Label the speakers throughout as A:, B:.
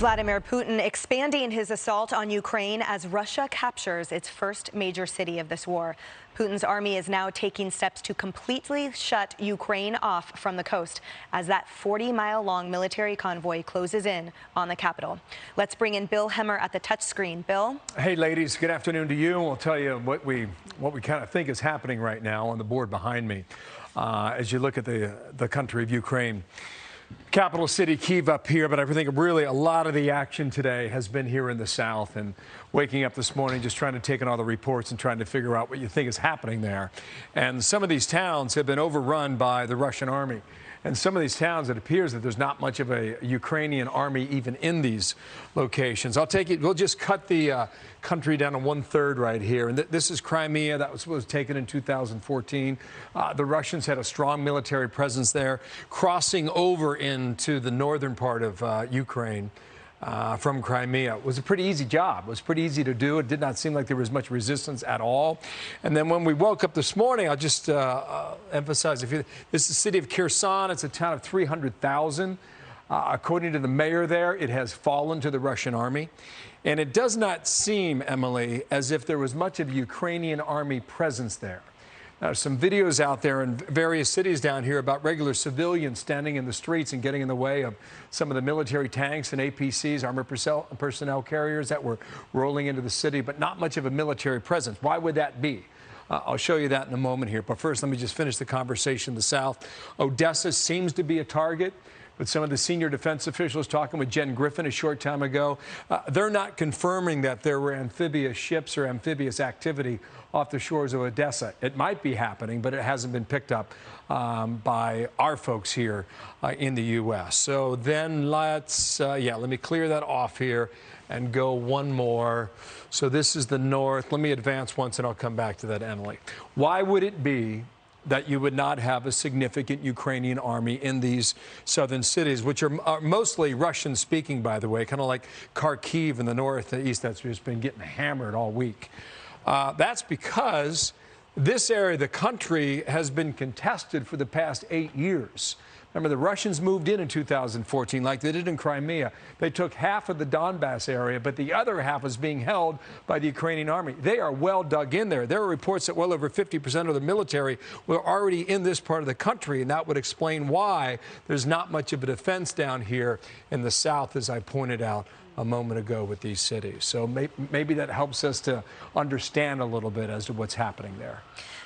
A: Vladimir Putin expanding his assault on Ukraine as Russia captures its first major city of this war. Putin's army is now taking steps to completely shut Ukraine off from the coast as that 40-mile-long military convoy closes in on the capital. Let's bring in Bill Hemmer at the touchscreen. Bill?
B: Hey, ladies. Good afternoon to you. We'll tell you what we kind of think is happening right now on the board behind me as you look at the country of Ukraine. Capital city Kyiv up here, but I think really a lot of the action today has been here in the south, and waking up this morning just trying to take in all the reports and trying to figure out what you think is happening there. And some of these towns have been overrun by the Russian army. And some of these towns, it appears that there's not much of a Ukrainian army even in these locations. I'll take it. We'll just cut the country down to 1/3 right here. And this is Crimea. That was taken in 2014. The Russians had a strong military presence there, crossing over into the northern part of Ukraine. From Crimea. It was a pretty easy job. It was pretty easy to do. It did not seem like there was much resistance at all. And then when we woke up this morning, I'll just emphasize, this is the city of Kherson. It's a town of 300,000. According to the mayor there, it has fallen to the Russian army. And it does not seem, Emily, as if there was much of a Ukrainian army presence there. There's some videos out there in various cities down here about regular civilians standing in the streets and getting in the way of some of the military tanks and APCs, armored personnel carriers that were rolling into the city, but not much of a military presence. Why would that be? I'll show you that in a moment here. But first, let me just finish the conversation in the south. Odessa seems to be a target. But some of the senior defense officials talking with Jen Griffin a short time ago, they're not confirming that there were amphibious ships or amphibious activity off the shores of Odessa. It might be happening, but it hasn't been picked up by our folks here in the U.S. So then let me clear that off here and go one more. So this is the north. Let me advance once and I'll come back to that, Emily. Why would it be that you would not have a significant Ukrainian army in these southern cities, which are mostly Russian-speaking, by the way, kind of like Kharkiv in the north and east that's just been getting hammered all week? That's because this area of the country has been contested for the past 8 years. Remember, the Russians moved in 2014, like they did in Crimea. They took half of the Donbass area, but the other half was being held by the Ukrainian army. They are well dug in there. There are reports that well over 50% of the military were already in this part of the country, and that would explain why there's not much of a defense down here in the south, as I pointed out a moment ago with these cities. So maybe that helps us to understand a little bit as to what's happening there.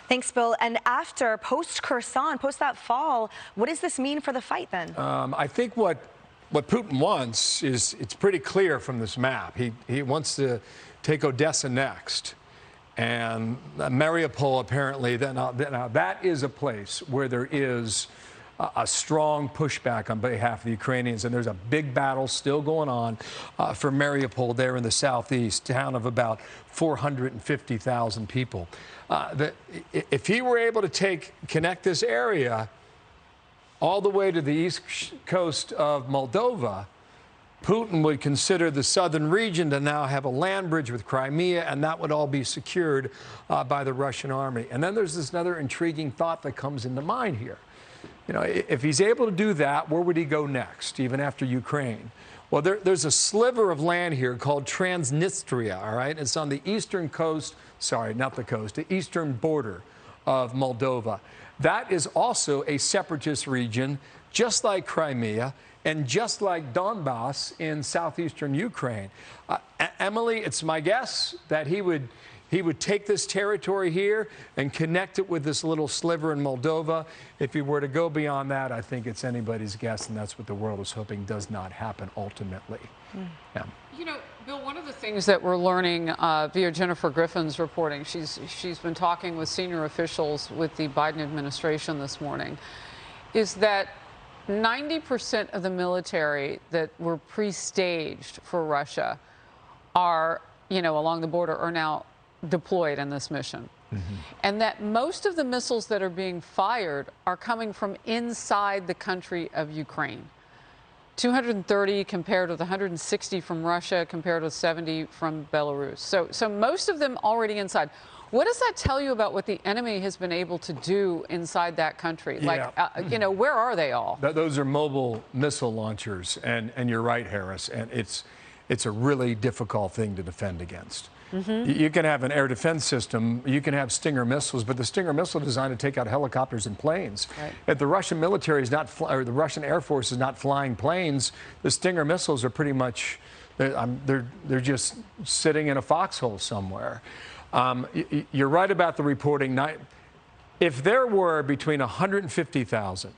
A: Thanks, Bill. And after, post-Kherson, post that fall, what does this mean for the fight then?
B: I think what Putin wants is, it's pretty clear from this map. He wants to take Odessa next. And Mariupol, apparently, now that is a place where there is a strong pushback on behalf of the Ukrainians, and there's a big battle still going on for Mariupol there in the southeast, town of about 450,000 people. If he were able to connect this area all the way to the east coast of Moldova, Putin would consider the southern region to now have a land bridge with Crimea, and that would all be secured by the Russian army. And then there's this another intriguing thought that comes into mind here. You know, if he's able to do that, where would he go next, even after Ukraine? Well, there's a sliver of land here called Transnistria, all right? It's on the eastern coast, sorry, not the coast, the eastern border of Moldova. That is also a separatist region, just like Crimea and just like Donbass in southeastern Ukraine. Emily, it's my guess that he would take this territory here and connect it with this little sliver in Moldova. If he were to go beyond that, I think it's anybody's guess, and that's what the world is hoping does not happen ultimately. Yeah.
C: You know, Bill, one of the things that we're learning via Jennifer Griffin's reporting, she's been talking with senior officials with the Biden administration this morning, is that 90% of the military that were pre-staged for Russia are, along the border are now deployed in this mission. And that most of the missiles that are being fired are coming from inside the country of Ukraine. 230 compared with 160 from Russia, compared with 70 from Belarus. So most of them already inside. What does that tell you about what the enemy has been able to do inside that country?
B: Yeah.
C: Like, you know, where are they all?
B: Those are mobile missile launchers, and you're right, Harris, and it's a really difficult thing to defend against. You can have an air defense system, you can have Stinger missiles, but the Stinger missile is designed to take out helicopters and planes.
C: Right.
B: If the Russian military is not, or the Russian Air Force is not flying planes, the Stinger missiles are pretty much, they're just sitting in a foxhole somewhere. You're right about the reporting. If there were between 150,000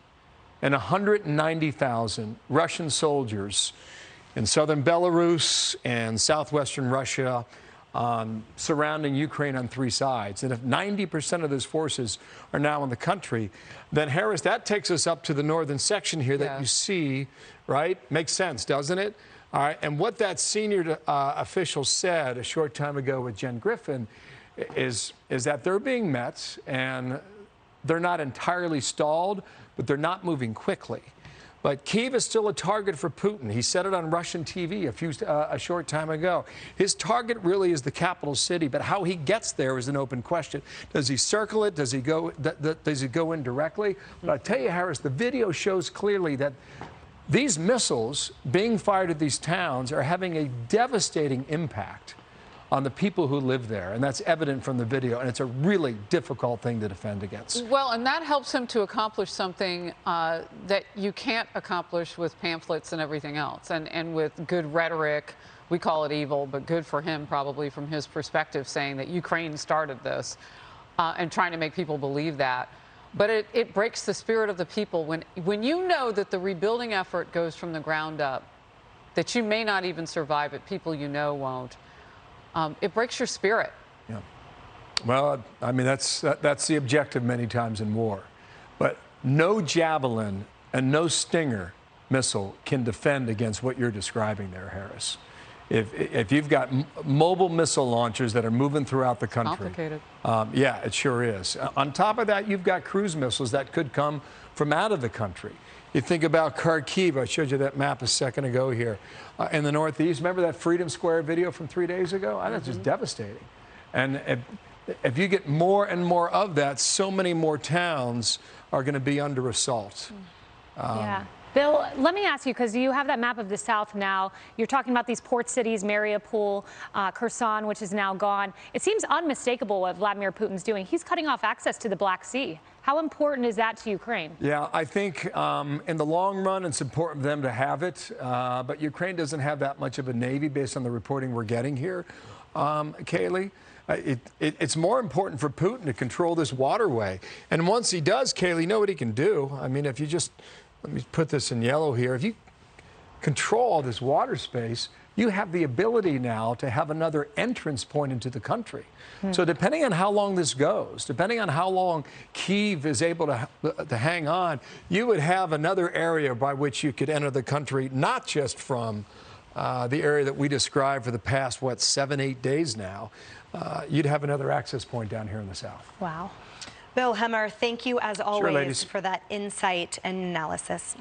B: and 190,000 Russian soldiers in southern Belarus and southwestern Russia, surrounding Ukraine on three sides, and if 90% of those forces are now in the country, then, Harris, that takes us up to the northern section here that you see, right? Makes sense, doesn't it? All right, and what that senior official said a short time ago with Jen Griffin is that they're being met, and they're not entirely stalled, but they're not moving quickly. But Kyiv is still a target for Putin. He said it on Russian TV a short time ago. His target really is the capital city, but how he gets there is an open question. Does he circle it? Does he go in directly? But I tell you, Harris, the video shows clearly that these missiles being fired at these towns are having a devastating impact on the people who live there, and that's evident from the video, and it's a really difficult thing to defend against.
C: Well, and that helps him to accomplish something that you can't accomplish with pamphlets and everything else, and with good rhetoric. We call it evil, but good for him probably from his perspective, saying that Ukraine started this and trying to make people believe that. But it breaks the spirit of the people when you know that the rebuilding effort goes from the ground up, that you may not even survive it, people you know won't. It breaks your spirit.
B: Yeah. Well, I mean, that's the objective many times in war. But no Javelin and no Stinger missile can defend against what you're describing there, Harris. If you've got mobile missile launchers that are moving throughout the country.
C: Complicated.
B: Yeah, it sure is. On top of that, you've got cruise missiles that could come from out of the country. You think about Kharkiv. I showed you that map a second ago here in the Northeast. Remember that Freedom Square video from 3 days ago? That's just devastating. And if you get more and more of that, so many more towns are going to be under assault.
D: Yeah. Bill, let me ask you, because you have that map of the South now. You're talking about these port cities, Mariupol, Kherson, which is now gone. It seems unmistakable what Vladimir Putin's doing. He's cutting off access to the Black Sea. How important is that to Ukraine? Yeah,
B: I think in the long run, it's important for them to have it. But Ukraine doesn't have that much of a navy based on the reporting we're getting here, Kaylee. It's more important for Putin to control this waterway. And once he does, Kaylee, you know what he can do? I mean, if you just... Let me put this in yellow here. If you control all this water space, you have the ability now to have another entrance point into the country. So depending on how long this goes, depending on how long Kyiv is able to hang on, you would have another area by which you could enter the country, not just from the area that we described for the past, 7, 8 days now. You'd have another access point down here in the south.
A: Wow. Bill Hemmer, thank you as always for that insight and analysis.